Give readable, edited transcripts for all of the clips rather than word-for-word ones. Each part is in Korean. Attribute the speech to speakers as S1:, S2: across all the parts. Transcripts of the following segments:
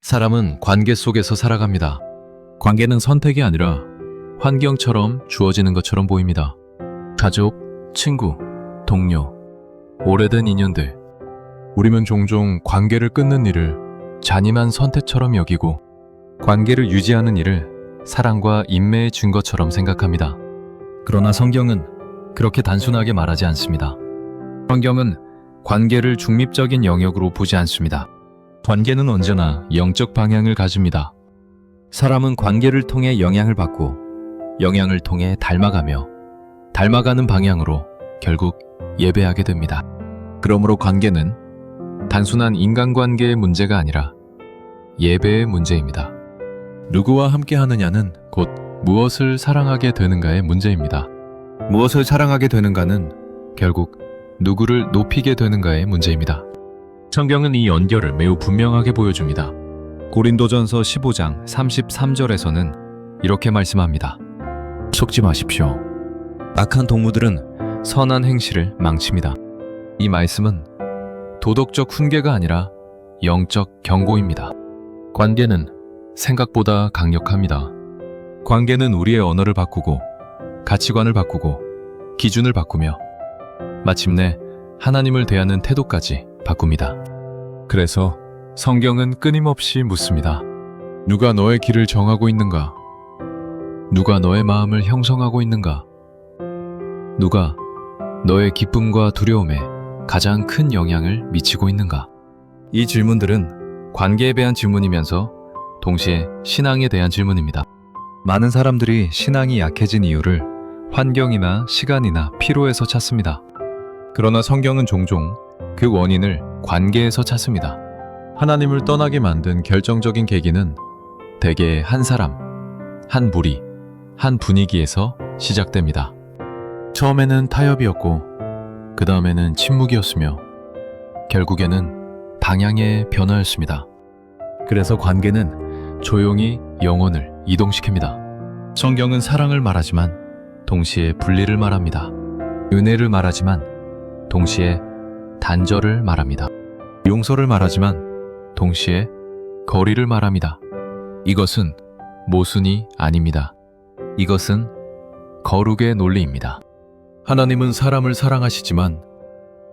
S1: 사람은 관계 속에서 살아갑니다. 관계는 선택이 아니라 환경처럼 주어지는 것처럼 보입니다. 가족, 친구, 동료, 오래된 인연들. 우리는 종종 관계를 끊는 일을 잔인한 선택처럼 여기고 관계를 유지하는 일을 사랑과 인내의 증거처럼 생각합니다. 그러나 성경은 그렇게 단순하게 말하지 않습니다. 성경은 관계를 중립적인 영역으로 보지 않습니다. 관계는 언제나 영적 방향을 가집니다. 사람은 관계를 통해 영향을 받고 영향을 통해 닮아가며 닮아가는 방향으로 결국 예배하게 됩니다. 그러므로 관계는 단순한 인간관계의 문제가 아니라 예배의 문제입니다. 누구와 함께 하느냐는 곧 무엇을 사랑하게 되는가의 문제입니다. 무엇을 사랑하게 되는가는 결국 누구를 높이게 되는가의 문제입니다. 성경은 이 연결을 매우 분명하게 보여줍니다. 고린도전서 15장 33절에서는 이렇게 말씀합니다. 속지 마십시오. 악한 동무들은 선한 행실을 망칩니다. 이 말씀은 도덕적 훈계가 아니라 영적 경고입니다. 관계는 생각보다 강력합니다. 관계는 우리의 언어를 바꾸고 가치관을 바꾸고 기준을 바꾸며 마침내 하나님을 대하는 태도까지 바꿉니다. 그래서 성경은 끊임없이 묻습니다. 누가 너의 길을 정하고 있는가? 누가 너의 마음을 형성하고 있는가? 누가 너의 기쁨과 두려움에 가장 큰 영향을 미치고 있는가? 이 질문들은 관계에 대한 질문이면서 동시에 신앙에 대한 질문입니다. 많은 사람들이 신앙이 약해진 이유를 환경이나 시간이나 피로에서 찾습니다. 그러나 성경은 종종 그 원인을 관계에서 찾습니다. 하나님을 떠나게 만든 결정적인 계기는 대개 한 사람, 한 무리, 한 분위기에서 시작됩니다. 처음에는 타협이었고 그 다음에는 침묵이었으며 결국에는 방향의 변화였습니다. 그래서 관계는 조용히 영혼을 이동시킵니다. 성경은 사랑을 말하지만 동시에 분리를 말합니다. 은혜를 말하지만 동시에 단절을 말합니다. 용서를 말하지만 동시에 거리를 말합니다. 이것은 모순이 아닙니다. 이것은 거룩의 논리입니다. 하나님은 사람을 사랑하시지만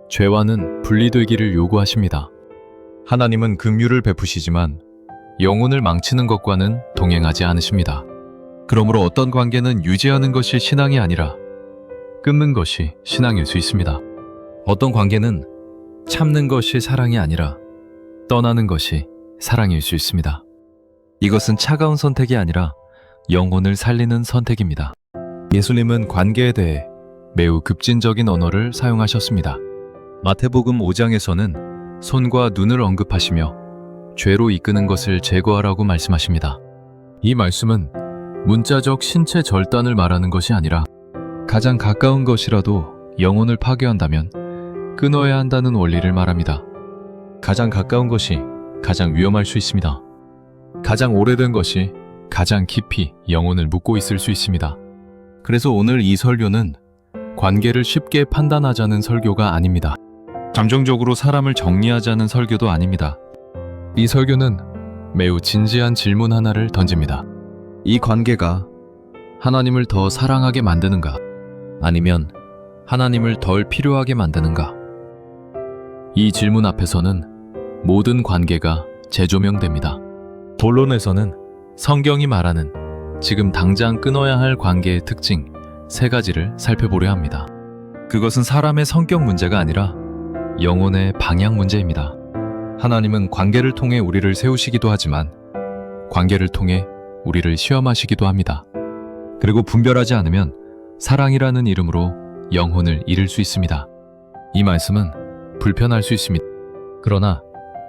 S1: 죄와는 분리되기를 요구하십니다. 하나님은 긍휼을 베푸시지만 영혼을 망치는 것과는 동행하지 않으십니다. 그러므로 어떤 관계는 유지하는 것이 신앙이 아니라 끊는 것이 신앙일 수 있습니다. 어떤 관계는 참는 것이 사랑이 아니라 떠나는 것이 사랑일 수 있습니다. 이것은 차가운 선택이 아니라 영혼을 살리는 선택입니다. 예수님은 관계에 대해 매우 급진적인 언어를 사용하셨습니다. 마태복음 5장에서는 손과 눈을 언급하시며 죄로 이끄는 것을 제거하라고 말씀하십니다. 이 말씀은 문자적 신체 절단을 말하는 것이 아니라 가장 가까운 것이라도 영혼을 파괴한다면 끊어야 한다는 원리를 말합니다. 가장 가까운 것이 가장 위험할 수 있습니다. 가장 오래된 것이 가장 깊이 영혼을 묻고 있을 수 있습니다. 그래서 오늘 이 설교는 관계를 쉽게 판단하자는 설교가 아닙니다. 감정적으로 사람을 정리하자는 설교도 아닙니다. 이 설교는 매우 진지한 질문 하나를 던집니다. 이 관계가 하나님을 더 사랑하게 만드는가? 아니면 하나님을 덜 필요하게 만드는가? 이 질문 앞에서는 모든 관계가 재조명됩니다. 본론에서는 성경이 말하는 지금 당장 끊어야 할 관계의 특징 3가지를 살펴보려 합니다. 그것은 사람의 성격 문제가 아니라 영혼의 방향 문제입니다. 하나님은 관계를 통해 우리를 세우시기도 하지만 관계를 통해 우리를 시험하시기도 합니다. 그리고 분별하지 않으면 사랑이라는 이름으로 영혼을 잃을 수 있습니다. 이 말씀은 불편할 수 있습니다. 그러나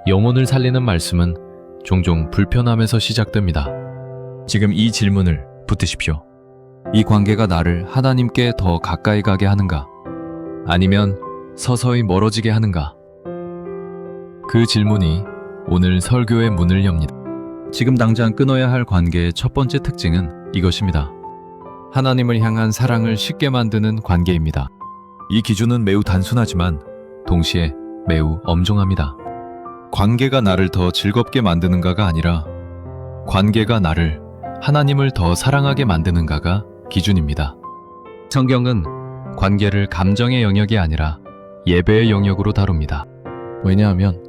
S1: 영혼을 살리는 말씀은 종종 불편함에서 시작됩니다. 지금 이 질문을 붙드십시오. 이 관계가 나를 하나님께 더 가까이 가게 하는가? 아니면 서서히 멀어지게 하는가? 그 질문이 오늘 설교의 문을 엽니다. 지금 당장 끊어야 할 관계의 첫 번째 특징은 이것입니다. 하나님을 향한 사랑을 쉽게 만드는 관계입니다. 이 기준은 매우 단순하지만 동시에 매우 엄중합니다. 관계가 나를 더 즐겁게 만드는가가 아니라 관계가 나를 하나님을 더 사랑하게 만드는가가 기준입니다. 성경은 관계를 감정의 영역이 아니라 예배의 영역으로 다룹니다. 왜냐하면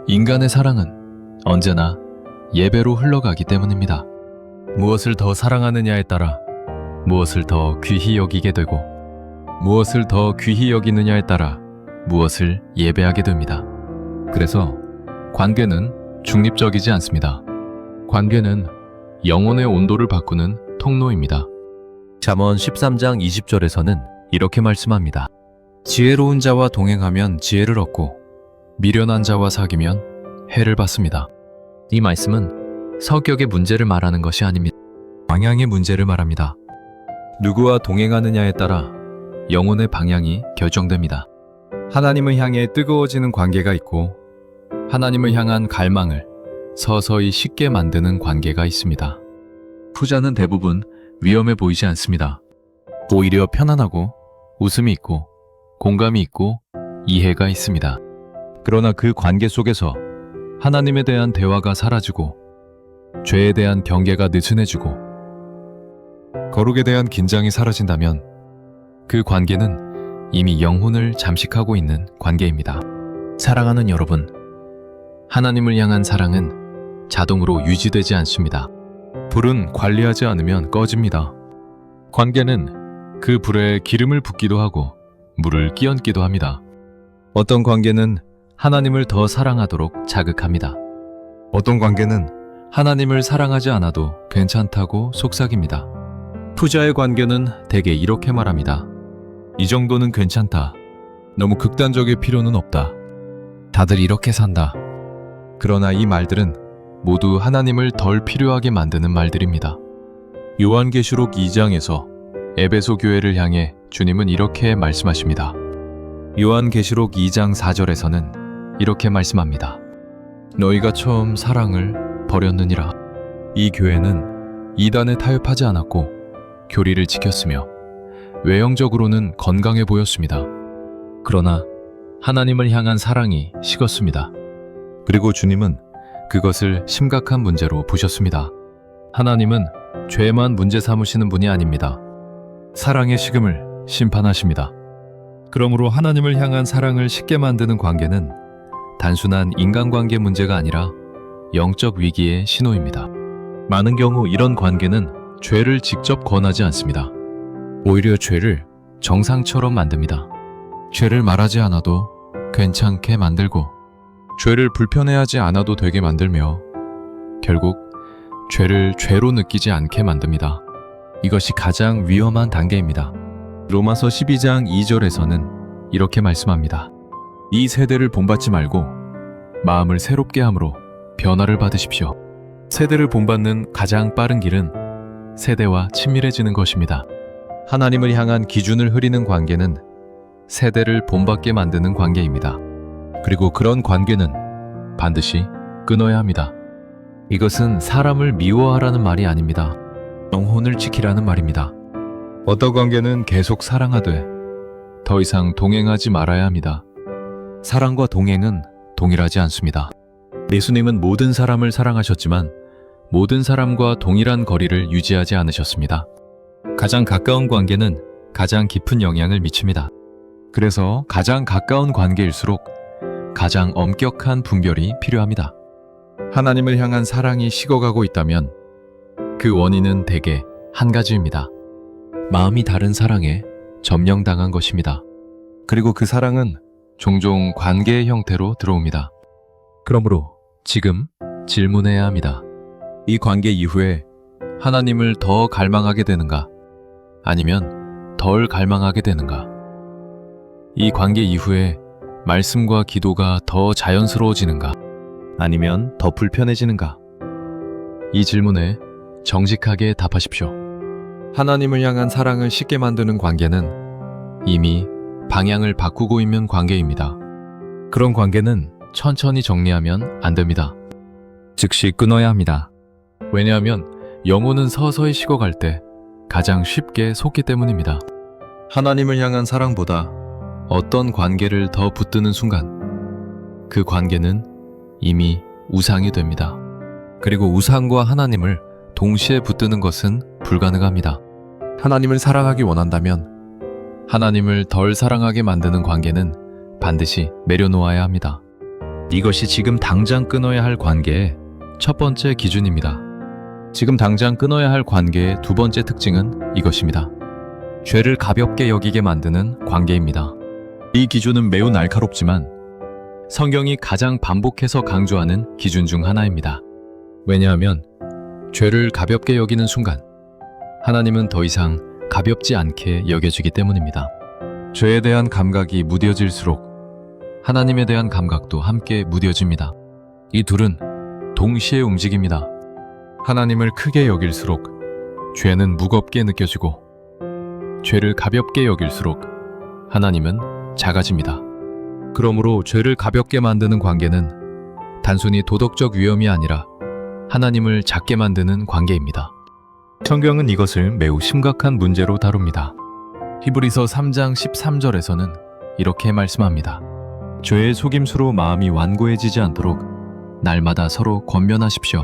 S1: 인간의 사랑은 언제나 예배로 흘러가기 때문입니다. 무엇을 더 사랑하느냐에 따라 무엇을 더 귀히 여기게 되고 무엇을 더 귀히 여기느냐에 따라 무엇을 예배하게 됩니다. 그래서 관계는 중립적이지 않습니다. 관계는 영혼의 온도를 바꾸는 통로입니다. 잠언 13장 20절에서는 이렇게 말씀합니다. 지혜로운 자와 동행하면 지혜를 얻고 미련한 자와 사귀면 해를 받습니다. 이 말씀은 성격의 문제를 말하는 것이 아닙니다. 방향의 문제를 말합니다. 누구와 동행하느냐에 따라 영혼의 방향이 결정됩니다. 하나님을 향해 뜨거워지는 관계가 있고 하나님을 향한 갈망을 서서히 식게 만드는 관계가 있습니다. 후자는 대부분 위험해 보이지 않습니다. 오히려 편안하고 웃음이 있고 공감이 있고 이해가 있습니다. 그러나 그 관계 속에서 하나님에 대한 대화가 사라지고 죄에 대한 경계가 느슨해지고 거룩에 대한 긴장이 사라진다면 그 관계는 이미 영혼을 잠식하고 있는 관계입니다. 사랑하는 여러분, 하나님을 향한 사랑은 자동으로 유지되지 않습니다. 불은 관리하지 않으면 꺼집니다. 관계는 그 불에 기름을 붓기도 하고 물을 끼얹기도 합니다. 어떤 관계는 하나님을 더 사랑하도록 자극합니다. 어떤 관계는 하나님을 사랑하지 않아도 괜찮다고 속삭입니다. 후자의 관계는 대개 이렇게 말합니다. 이 정도는 괜찮다. 너무 극단적일 필요는 없다. 다들 이렇게 산다. 그러나 이 말들은 모두 하나님을 덜 필요하게 만드는 말들입니다. 요한계시록 2장에서 에베소 교회를 향해 주님은 이렇게 말씀하십니다. 요한계시록 2장 4절에서는 이렇게 말씀합니다. 너희가 처음 사랑을 버렸느니라. 이 교회는 이단에 타협하지 않았고 교리를 지켰으며 외형적으로는 건강해 보였습니다. 그러나 하나님을 향한 사랑이 식었습니다. 그리고 주님은 그것을 심각한 문제로 보셨습니다. 하나님은 죄만 문제 삼으시는 분이 아닙니다. 사랑의 식음을 심판하십니다. 그러므로 하나님을 향한 사랑을 식게 만드는 관계는 단순한 인간관계 문제가 아니라 영적 위기의 신호입니다. 많은 경우 이런 관계는 죄를 직접 권하지 않습니다. 오히려 죄를 정상처럼 만듭니다. 죄를 말하지 않아도 괜찮게 만들고 죄를 불편해하지 않아도 되게 만들며 결국 죄를 죄로 느끼지 않게 만듭니다. 이것이 가장 위험한 단계입니다. 로마서 12장 2절에서는 이렇게 말씀합니다. 이 세대를 본받지 말고 마음을 새롭게 함으로 변화를 받으십시오. 세대를 본받는 가장 빠른 길은 세대와 친밀해지는 것입니다. 하나님을 향한 기준을 흐리는 관계는 세대를 본받게 만드는 관계입니다. 그리고 그런 관계는 반드시 끊어야 합니다. 이것은 사람을 미워하라는 말이 아닙니다. 영혼을 지키라는 말입니다. 어떤 관계는 계속 사랑하되 더 이상 동행하지 말아야 합니다. 사랑과 동행은 동일하지 않습니다. 예수님은 모든 사람을 사랑하셨지만 모든 사람과 동일한 거리를 유지하지 않으셨습니다. 가장 가까운 관계는 가장 깊은 영향을 미칩니다. 그래서 가장 가까운 관계일수록 가장 엄격한 분별이 필요합니다. 하나님을 향한 사랑이 식어가고 있다면 그 원인은 대개 한 가지입니다. 마음이 다른 사랑에 점령당한 것입니다. 그리고 그 사랑은 종종 관계의 형태로 들어옵니다. 그러므로 지금 질문해야 합니다. 이 관계 이후에 하나님을 더 갈망하게 되는가? 아니면 덜 갈망하게 되는가? 이 관계 이후에 말씀과 기도가 더 자연스러워지는가? 아니면 더 불편해지는가? 이 질문에 정직하게 답하십시오. 하나님을 향한 사랑을 쉽게 만드는 관계는 이미 방향을 바꾸고 있는 관계입니다. 그런 관계는 천천히 정리하면 안 됩니다. 즉시 끊어야 합니다. 왜냐하면 영혼은 서서히 식어갈 때 가장 쉽게 속기 때문입니다. 하나님을 향한 사랑보다 어떤 관계를 더 붙드는 순간 그 관계는 이미 우상이 됩니다. 그리고 우상과 하나님을 동시에 붙드는 것은 불가능합니다. 하나님을 사랑하기 원한다면 하나님을 덜 사랑하게 만드는 관계는 반드시 내려놓아야 합니다. 이것이 지금 당장 끊어야 할 관계의 첫 번째 기준입니다. 지금 당장 끊어야 할 관계의 두 번째 특징은 이것입니다. 죄를 가볍게 여기게 만드는 관계입니다. 이 기준은 매우 날카롭지만 성경이 가장 반복해서 강조하는 기준 중 하나입니다. 왜냐하면 죄를 가볍게 여기는 순간 하나님은 더 이상 가볍지 않게 여겨지기 때문입니다. 죄에 대한 감각이 무뎌질수록 하나님에 대한 감각도 함께 무뎌집니다. 이 둘은 동시에 움직입니다. 하나님을 크게 여길수록 죄는 무겁게 느껴지고 죄를 가볍게 여길수록 하나님은 작아집니다. 그러므로 죄를 가볍게 만드는 관계는 단순히 도덕적 위험이 아니라 하나님을 작게 만드는 관계입니다. 성경은 이것을 매우 심각한 문제로 다룹니다. 히브리서 3장 13절에서는 이렇게 말씀합니다. 죄의 속임수로 마음이 완고해지지 않도록 날마다 서로 권면하십시오.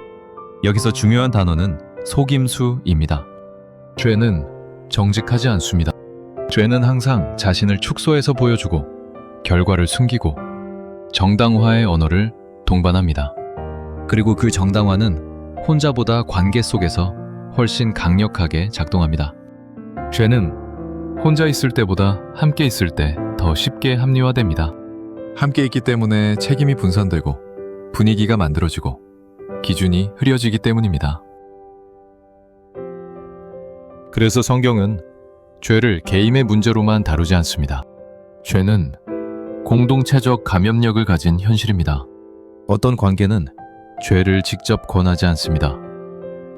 S1: 여기서 중요한 단어는 속임수입니다. 죄는 정직하지 않습니다. 죄는 항상 자신을 축소해서 보여주고 결과를 숨기고 정당화의 언어를 동반합니다. 그리고 그 정당화는 혼자보다 관계 속에서 훨씬 강력하게 작동합니다. 죄는 혼자 있을 때보다 함께 있을 때 더 쉽게 합리화됩니다. 함께 있기 때문에 책임이 분산되고 분위기가 만들어지고 기준이 흐려지기 때문입니다. 그래서 성경은 죄를 개인의 문제로만 다루지 않습니다. 죄는 공동체적 감염력을 가진 현실입니다. 어떤 관계는 죄를 직접 권하지 않습니다.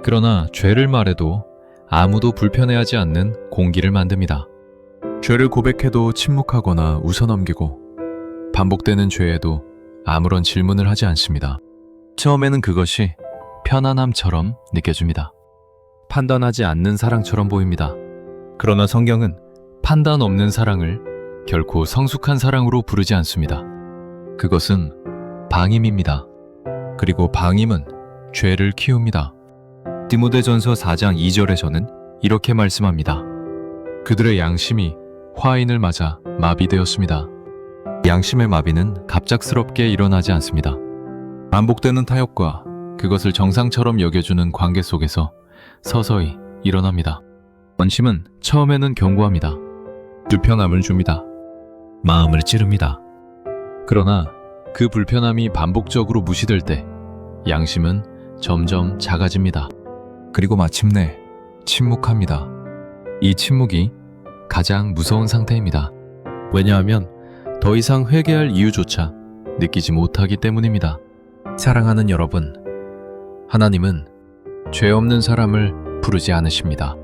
S1: 그러나 죄를 말해도 아무도 불편해하지 않는 공기를 만듭니다. 죄를 고백해도 침묵하거나 웃어넘기고 반복되는 죄에도 아무런 질문을 하지 않습니다. 처음에는 그것이 편안함처럼 느껴집니다. 판단하지 않는 사랑처럼 보입니다. 그러나 성경은 판단 없는 사랑을 결코 성숙한 사랑으로 부르지 않습니다. 그것은 방임입니다. 그리고 방임은 죄를 키웁니다. 디모데전서 4장 2절에서는 이렇게 말씀합니다. 그들의 양심이 화인을 맞아 마비되었습니다. 양심의 마비는 갑작스럽게 일어나지 않습니다. 반복되는 타협과 그것을 정상처럼 여겨주는 관계 속에서 서서히 일어납니다. 원심은 처음에는 경고합니다. 불편함을 줍니다. 마음을 찌릅니다. 그러나 그 불편함이 반복적으로 무시될 때 양심은 점점 작아집니다. 그리고 마침내 침묵합니다. 이 침묵이 가장 무서운 상태입니다. 왜냐하면 더 이상 회개할 이유조차 느끼지 못하기 때문입니다. 사랑하는 여러분, 하나님은 죄 없는 사람을 부르지 않으십니다.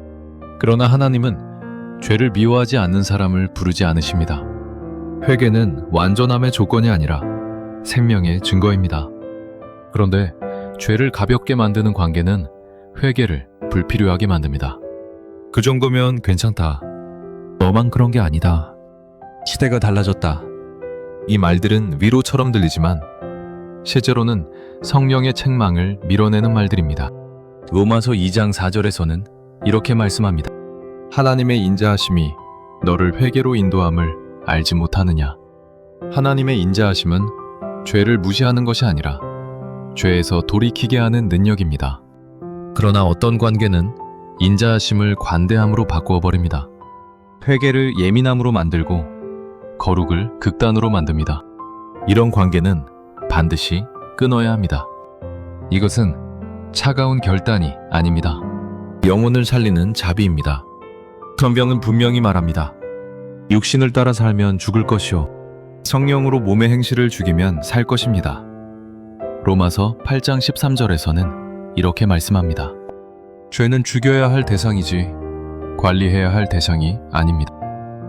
S1: 그러나 하나님은 죄를 미워하지 않는 사람을 부르지 않으십니다. 회개는 완전함의 조건이 아니라 생명의 증거입니다. 그런데 죄를 가볍게 만드는 관계는 회개를 불필요하게 만듭니다. 그 정도면 괜찮다. 너만 그런 게 아니다. 시대가 달라졌다. 이 말들은 위로처럼 들리지만 실제로는 성령의 책망을 밀어내는 말들입니다. 로마서 2장 4절에서는 이렇게 말씀합니다. 하나님의 인자하심이 너를 회개로 인도함을 알지 못하느냐. 하나님의 인자하심은 죄를 무시하는 것이 아니라 죄에서 돌이키게 하는 능력입니다. 그러나 어떤 관계는 인자하심을 관대함으로 바꾸어 버립니다. 회개를 예민함으로 만들고 거룩을 극단으로 만듭니다. 이런 관계는 반드시 끊어야 합니다. 이것은 차가운 결단이 아닙니다. 영혼을 살리는 자비입니다. 성경은 분명히 말합니다. 육신을 따라 살면 죽을 것이요 성령으로 몸의 행실을 죽이면 살 것입니다. 로마서 8장 13절에서는 이렇게 말씀합니다. 죄는 죽여야 할 대상이지 관리해야 할 대상이 아닙니다.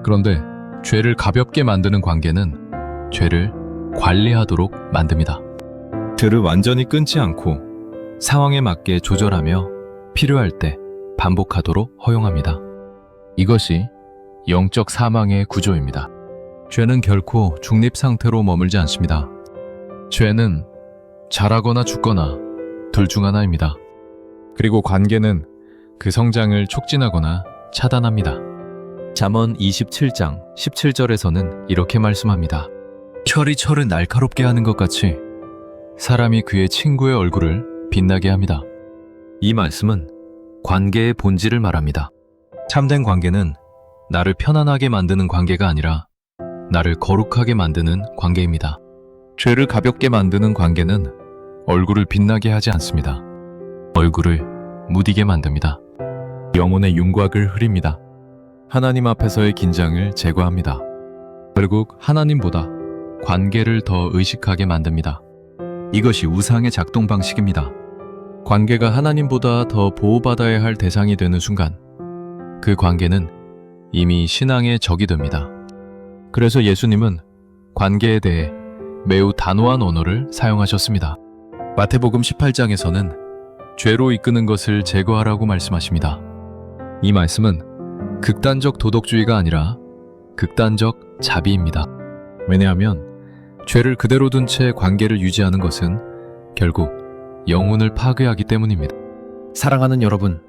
S1: 그런데 죄를 가볍게 만드는 관계는 죄를 관리하도록 만듭니다. 죄를 완전히 끊지 않고 상황에 맞게 조절하며 필요할 때 반복하도록 허용합니다. 이것이 영적 사망의 구조입니다. 죄는 결코 중립 상태로 머물지 않습니다. 죄는 자라거나 죽거나 둘 중 하나입니다. 그리고 관계는 그 성장을 촉진하거나 차단합니다. 잠언 27장 17절에서는 이렇게 말씀합니다. 철이 철을 날카롭게 하는 것 같이 사람이 그의 친구의 얼굴을 빛나게 합니다. 이 말씀은 관계의 본질을 말합니다. 참된 관계는 나를 편안하게 만드는 관계가 아니라 나를 거룩하게 만드는 관계입니다. 죄를 가볍게 만드는 관계는 얼굴을 빛나게 하지 않습니다. 얼굴을 무디게 만듭니다. 영혼의 윤곽을 흐립니다. 하나님 앞에서의 긴장을 제거합니다. 결국 하나님보다 관계를 더 의식하게 만듭니다. 이것이 우상의 작동 방식입니다. 관계가 하나님보다 더 보호받아야 할 대상이 되는 순간 그 관계는 이미 신앙의 적이 됩니다. 그래서 예수님은 관계에 대해 매우 단호한 언어를 사용하셨습니다. 마태복음 18장에서는 죄로 이끄는 것을 제거하라고 말씀하십니다. 이 말씀은 극단적 도덕주의가 아니라 극단적 자비입니다. 왜냐하면 죄를 그대로 둔 채 관계를 유지하는 것은 결국 영혼을 파괴하기 때문입니다. 사랑하는 여러분,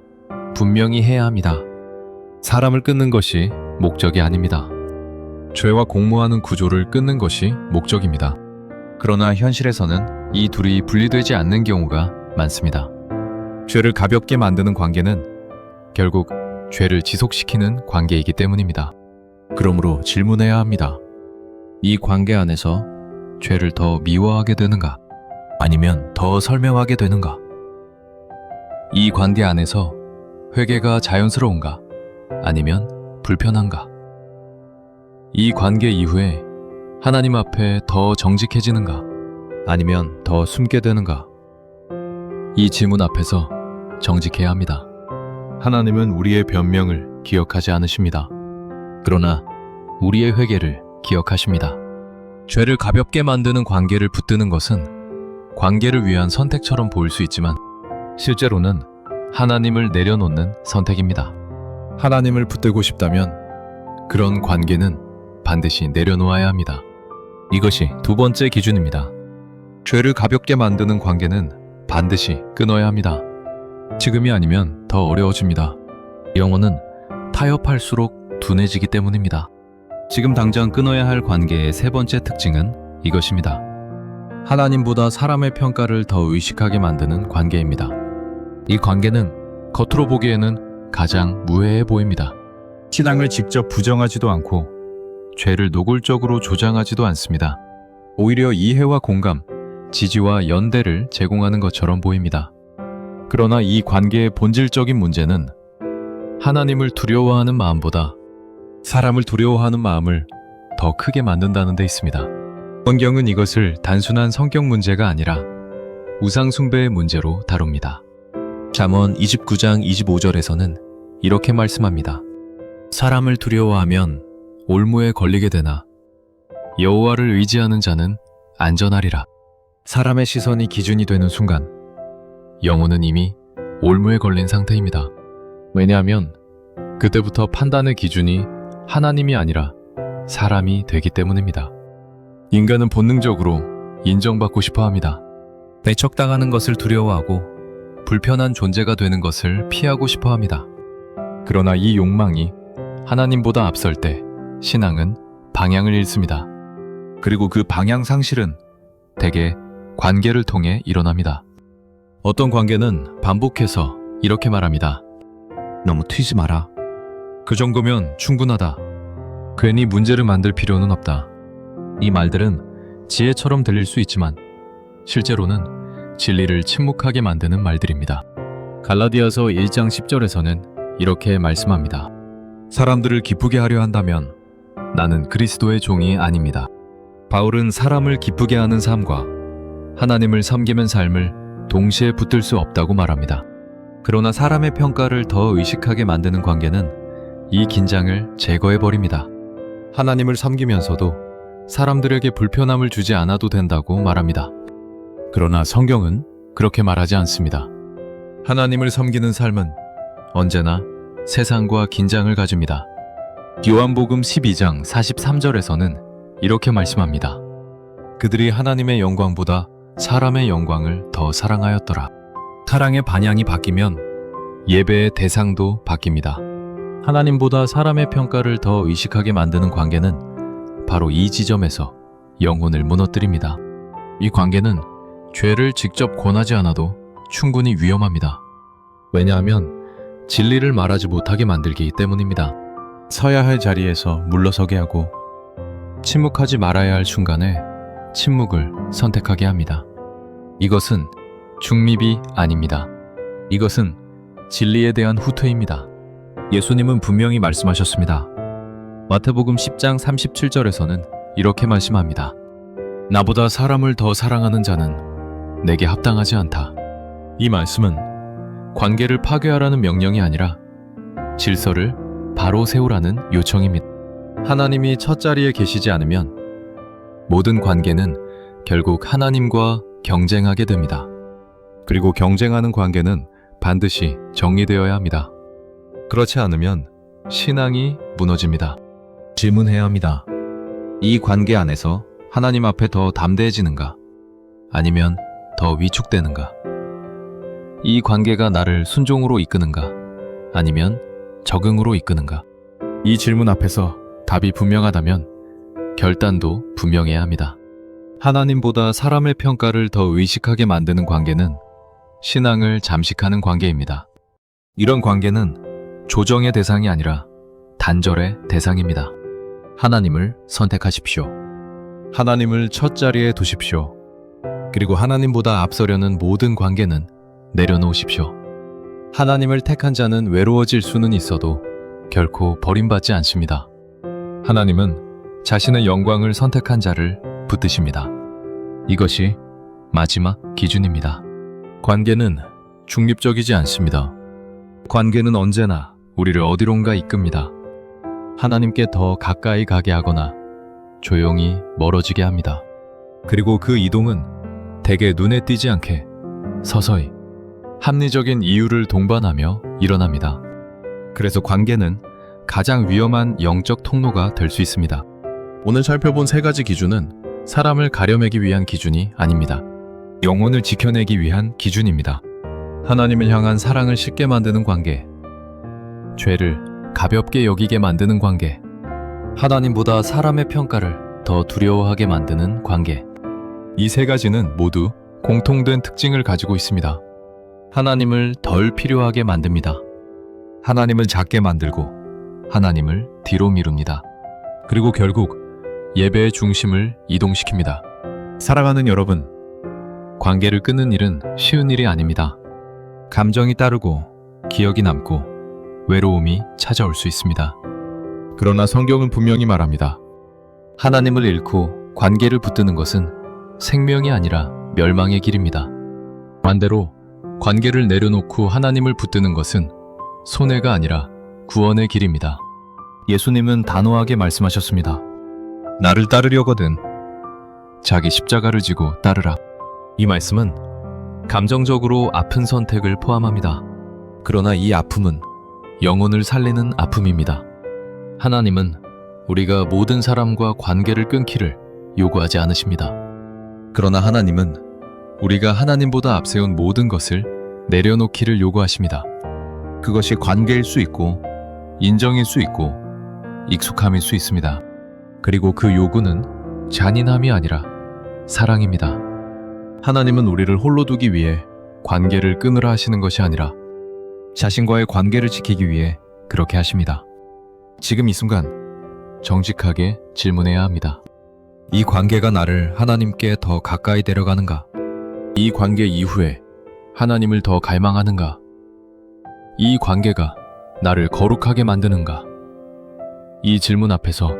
S1: 분명히 해야 합니다. 사람을 끊는 것이 목적이 아닙니다. 죄와 공모하는 구조를 끊는 것이 목적입니다. 그러나 현실에서는 이 둘이 분리되지 않는 경우가 많습니다. 죄를 가볍게 만드는 관계는 결국 죄를 지속시키는 관계이기 때문입니다. 그러므로 질문해야 합니다. 이 관계 안에서 죄를 더 미워하게 되는가? 아니면 더 설명하게 되는가? 이 관계 안에서 회개가 자연스러운가? 아니면 불편한가? 이 관계 이후에 하나님 앞에 더 정직해지는가? 아니면 더 숨게 되는가? 이 질문 앞에서 정직해야 합니다. 하나님은 우리의 변명을 기억하지 않으십니다. 그러나 우리의 회개를 기억하십니다. 죄를 가볍게 만드는 관계를 붙드는 것은 관계를 위한 선택처럼 보일 수 있지만 실제로는 하나님을 내려놓는 선택입니다. 하나님을 붙들고 싶다면 그런 관계는 반드시 내려놓아야 합니다. 이것이 두 번째 기준입니다. 죄를 가볍게 만드는 관계는 반드시 끊어야 합니다. 지금이 아니면 더 어려워집니다. 영혼은 타협할수록 둔해지기 때문입니다. 지금 당장 끊어야 할 관계의 세 번째 특징은 이것입니다. 하나님보다 사람의 평가를 더 의식하게 만드는 관계입니다. 이 관계는 겉으로 보기에는 가장 무해해 보입니다. 신앙을 직접 부정하지도 않고 죄를 노골적으로 조장하지도 않습니다. 오히려 이해와 공감, 지지와 연대를 제공하는 것처럼 보입니다. 그러나 이 관계의 본질적인 문제는 하나님을 두려워하는 마음보다 사람을 두려워하는 마음을 더 크게 만든다는 데 있습니다. 성경은 이것을 단순한 성격 문제가 아니라 우상 숭배의 문제로 다룹니다. 잠언 29장 25절에서는 이렇게 말씀합니다. 사람을 두려워하면 올무에 걸리게 되나 여호와를 의지하는 자는 안전하리라. 사람의 시선이 기준이 되는 순간 영혼은 이미 올무에 걸린 상태입니다. 왜냐하면 그때부터 판단의 기준이 하나님이 아니라 사람이 되기 때문입니다. 인간은 본능적으로 인정받고 싶어 합니다. 배척당하는 것을 두려워하고 불편한 존재가 되는 것을 피하고 싶어 합니다. 그러나 이 욕망이 하나님보다 앞설 때 신앙은 방향을 잃습니다. 그리고 그 방향 상실은 대개 관계를 통해 일어납니다. 어떤 관계는 반복해서 이렇게 말합니다. 너무 튀지 마라. 그 정도면 충분하다. 괜히 문제를 만들 필요는 없다. 이 말들은 지혜처럼 들릴 수 있지만 실제로는 진리를 침묵하게 만드는 말들입니다. 갈라디아서 1장 10절에서는 이렇게 말씀합니다. 사람들을 기쁘게 하려 한다면 나는 그리스도의 종이 아닙니다. 바울은 사람을 기쁘게 하는 삶과 하나님을 섬기는 삶을 동시에 붙들 수 없다고 말합니다. 그러나 사람의 평가를 더 의식하게 만드는 관계는 이 긴장을 제거해버립니다. 하나님을 섬기면서도 사람들에게 불편함을 주지 않아도 된다고 말합니다. 그러나 성경은 그렇게 말하지 않습니다. 하나님을 섬기는 삶은 언제나 세상과 긴장을 가집니다. 요한복음 12장 43절에서는 이렇게 말씀합니다. 그들이 하나님의 영광보다 사람의 영광을 더 사랑하였더라. 사랑의 반향이 바뀌면 예배의 대상도 바뀝니다. 하나님보다 사람의 평가를 더 의식하게 만드는 관계는 바로 이 지점에서 영혼을 무너뜨립니다. 이 관계는 죄를 직접 권하지 않아도 충분히 위험합니다. 왜냐하면 진리를 말하지 못하게 만들기 때문입니다. 서야 할 자리에서 물러서게 하고 침묵하지 말아야 할 순간에 침묵을 선택하게 합니다. 이것은 중립이 아닙니다. 이것은 진리에 대한 후퇴입니다. 예수님은 분명히 말씀하셨습니다. 마태복음 10장 37절에서는 이렇게 말씀합니다. 나보다 사람을 더 사랑하는 자는 내게 합당하지 않다. 이 말씀은 관계를 파괴하라는 명령이 아니라 질서를 바로 세우라는 요청입니다. 하나님이 첫 자리에 계시지 않으면 모든 관계는 결국 하나님과 경쟁하게 됩니다. 그리고 경쟁하는 관계는 반드시 정리되어야 합니다. 그렇지 않으면 신앙이 무너집니다. 질문해야 합니다. 이 관계 안에서 하나님 앞에 더 담대해지는가? 아니면 더 위축되는가? 이 관계가 나를 순종으로 이끄는가? 아니면 적응으로 이끄는가? 이 질문 앞에서 답이 분명하다면 결단도 분명해야 합니다. 하나님보다 사람의 평가를 더 의식하게 만드는 관계는 신앙을 잠식하는 관계입니다. 이런 관계는 조정의 대상이 아니라 단절의 대상입니다. 하나님을 선택하십시오. 하나님을 첫 자리에 두십시오. 그리고 하나님보다 앞서려는 모든 관계는 내려놓으십시오. 하나님을 택한 자는 외로워질 수는 있어도 결코 버림받지 않습니다. 하나님은 자신의 영광을 선택한 자를 붙드십니다. 이것이 마지막 기준입니다. 관계는 중립적이지 않습니다. 관계는 언제나 우리를 어디론가 이끕니다. 하나님께 더 가까이 가게 하거나 조용히 멀어지게 합니다. 그리고 그 이동은 대개 눈에 띄지 않게 서서히 합리적인 이유를 동반하며 일어납니다. 그래서 관계는 가장 위험한 영적 통로가 될 수 있습니다. 오늘 살펴본 세 가지 기준은 사람을 가려매기 위한 기준이 아닙니다. 영혼을 지켜내기 위한 기준입니다. 하나님을 향한 사랑을 쉽게 만드는 관계, 죄를 가볍게 여기게 만드는 관계, 하나님보다 사람의 평가를 더 두려워하게 만드는 관계. 이 세 가지는 모두 공통된 특징을 가지고 있습니다. 하나님을 덜 필요하게 만듭니다. 하나님을 작게 만들고 하나님을 뒤로 미룹니다. 그리고 결국 예배의 중심을 이동시킵니다. 사랑하는 여러분, 관계를 끊는 일은 쉬운 일이 아닙니다. 감정이 따르고 기억이 남고 외로움이 찾아올 수 있습니다. 그러나 성경은 분명히 말합니다. 하나님을 잃고 관계를 붙드는 것은 생명이 아니라 멸망의 길입니다. 반대로 관계를 내려놓고 하나님을 붙드는 것은 손해가 아니라 구원의 길입니다. 예수님은 단호하게 말씀하셨습니다. 나를 따르려거든 자기 십자가를 지고 따르라. 이 말씀은 감정적으로 아픈 선택을 포함합니다. 그러나 이 아픔은 영혼을 살리는 아픔입니다. 하나님은 우리가 모든 사람과 관계를 끊기를 요구하지 않으십니다. 그러나 하나님은 우리가 하나님보다 앞세운 모든 것을 내려놓기를 요구하십니다. 그것이 관계일 수 있고 인정일 수 있고 익숙함일 수 있습니다. 그리고 그 요구는 잔인함이 아니라 사랑입니다. 하나님은 우리를 홀로 두기 위해 관계를 끊으라 하시는 것이 아니라 자신과의 관계를 지키기 위해 그렇게 하십니다. 지금 이 순간 정직하게 질문해야 합니다. 이 관계가 나를 하나님께 더 가까이 데려가는가? 이 관계 이후에 하나님을 더 갈망하는가? 이 관계가 나를 거룩하게 만드는가? 이 질문 앞에서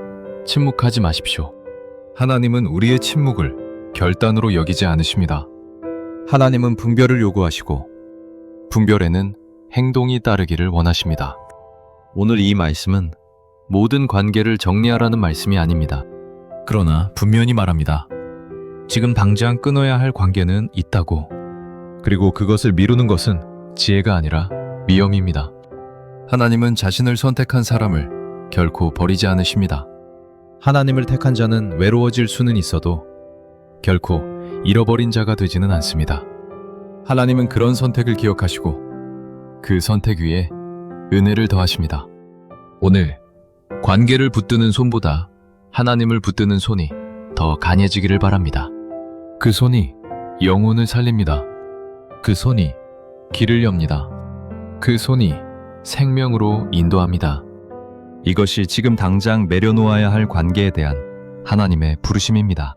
S1: 침묵하지 마십시오. 하나님은 우리의 침묵을 결단으로 여기지 않으십니다. 하나님은 분별을 요구하시고 분별에는 행동이 따르기를 원하십니다. 오늘 이 말씀은 모든 관계를 정리하라는 말씀이 아닙니다. 그러나 분명히 말합니다. 지금 당장 끊어야 할 관계는 있다고. 그리고 그것을 미루는 것은 지혜가 아니라 위험입니다. 하나님은 자신을 선택한 사람을 결코 버리지 않으십니다. 하나님을 택한 자는 외로워질 수는 있어도 결코 잃어버린 자가 되지는 않습니다. 하나님은 그런 선택을 기억하시고 그 선택 위에 은혜를 더하십니다. 오늘 관계를 붙드는 손보다 하나님을 붙드는 손이 더 강해지기를 바랍니다. 그 손이 영혼을 살립니다. 그 손이 길을 엽니다. 그 손이 생명으로 인도합니다.
S2: 이것이 지금 당장 내려놓아야 할 관계에 대한 하나님의 부르심입니다.